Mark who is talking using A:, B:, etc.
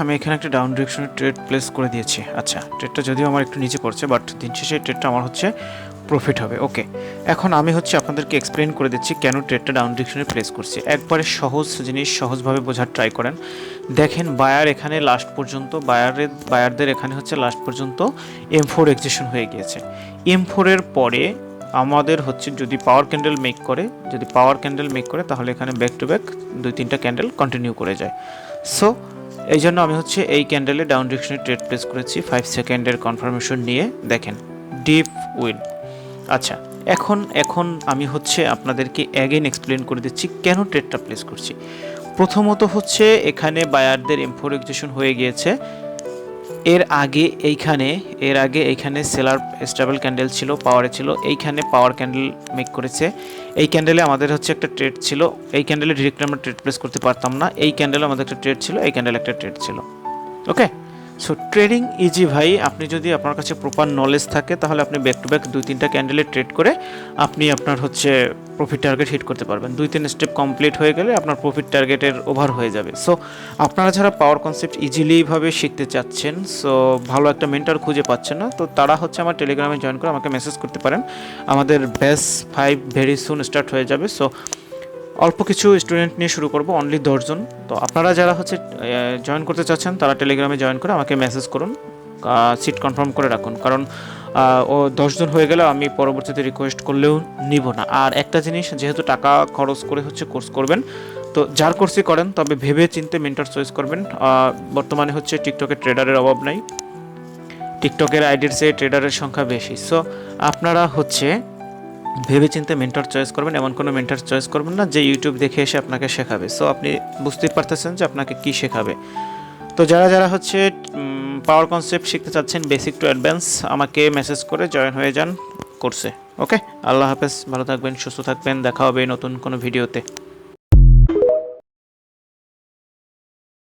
A: আমি এখানে একটা ডাউন ডিরেকশনে ট্রেড প্লেস করে দিয়েছি। আচ্ছা, ট্রেডটা যদিও আমার একটু নিচে পড়ছে, বাট দিন শেষে ট্রেডটা আমার হচ্ছে প্রফিট হবে। ওকে, এখন আমি হচ্ছে আপনাদেরকে এক্সপ্লেন করে দিচ্ছি কেন ট্রেডটা ডাউন ডিরেকশনে প্লেস করছি। একবারে সহজ জিনিস, সহজভাবে বোঝার ট্রাই করেন। দেখেন বায়ার এখানে লাস্ট পর্যন্ত বায়ারদের এখানে হচ্ছে লাস্ট পর্যন্ত M4 এক্সিশন হয়ে গিয়েছে। M4 এর পরে আমাদের হচ্ছে যদি পাওয়ার ক্যান্ডেল মেক করে তাহলে এখানে ব্যাক টু ব্যাক 2-3টা ক্যান্ডেল কন্টিনিউ করে যায়। সো এই জন্য আমি হচ্ছে এই ক্যান্ডেলে ডাউন ডিরেকশনে ট্রেড প্লেস করেছি 5 সেকেন্ডের কনফার্মেশন নিয়ে। দেখেন ডিপ উইন। আচ্ছা, এখন আমি হচ্ছে আপনাদেরকে অ্যাগেন এক্সপ্লেন করে দিচ্ছি কেন ট্রেডটা প্লেস করছি। প্রথমত হচ্ছে এখানে বায়ারদের M4 এক্সিশন হয়ে গিয়েছে। এর আগে এইখানে সেলার স্টেবল ক্যান্ডেল ছিল, পাওয়ারে ছিল, এইখানে পাওয়ার ক্যান্ডেল মেক করেছে। এই ক্যান্ডেলে আমাদের হচ্ছে একটা ট্রেড ছিল, এই ক্যান্ডেলে ডিরেক্ট আমরা ট্রেড প্লেস করতে পারতাম না। এই ক্যান্ডেলে আমাদের একটা ট্রেড ছিল, এই ক্যান্ডেলে একটা ট্রেড ছিল। ওকে, সো ট্রেডিং ইজি ভাই। আপনি যদি আপনার কাছে প্রপার নলেজ থাকে তাহলে আপনি ব্যাক টু ব্যাক 2-3টা ক্যান্ডেলে ট্রেড করে আপনি আপনার হচ্ছে প্রফিট টার্গেট হিট করতে পারবেন। 2-3 স্টেপ কমপ্লিট হয়ে গেলে আপনার প্রফিট টার্গেটের ওভার হয়ে যাবে। সো আপনারা যারা পাওয়ার কনসেপ্ট ইজিলিভাবে শিখতে চাচ্ছেন, সো ভালো একটা মেন্টর খুঁজে পাচ্ছেন না, তো তারা হচ্ছে আমার টেলিগ্রামে জয়েন করে আমাকে মেসেজ করতে পারেন। আমাদের ব্যাচ 5 ভেরি সুন স্টার্ট হয়ে যাবে। সো অল্প কিছু স্টুডেন্ট নিয়ে শুরু করব, অনলি 10 জন। তো আপনারা যারা হচ্ছে জয়েন করতে চাচ্ছেন তারা টেলিগ্রামে জয়েন করে আমাকে মেসেজ করুন, সিট কনফার্ম করে রাখুন, কারণ ও 10 জন হয়ে গেলে আমি পরবর্তীতে রিকোয়েস্ট করলেও নিব না। আর একটা জিনিস, যেহেতু টাকা খরচ করে হচ্ছে কোর্স করবেন, তো যার কোর্সই করেন তবে ভেবে চিন্তে মেন্টর চয়েস করবেন। বর্তমানে হচ্ছে টিকটকে ট্রেডারের অভাব নাই, টিকটকের আইডির চেয়ে ট্রেডারের সংখ্যা বেশি। সো আপনারা হচ্ছে ভেবেচিন্তে মেন্টর চয়েস করবেন, এমন কোনো মেন্টর চয়েস করবেন না যে ইউটিউব দেখে এসে আপনাকে শেখাবে। সো আপনি বুঝতেই পারতেছেন যে আপনাকে কি শেখাবে। তো যারা হচ্ছে পাওয়ার কনসেপ্ট শিখতে চাচ্ছেন বেসিক টু অ্যাডভান্স, আমাকে মেসেজ করে জয়েন হয়ে যান কোর্সে। ওকে, আল্লাহ হাফেজ, ভালো থাকবেন, সুস্থ থাকবেন, দেখা হবে নতুন কোনো ভিডিওতে।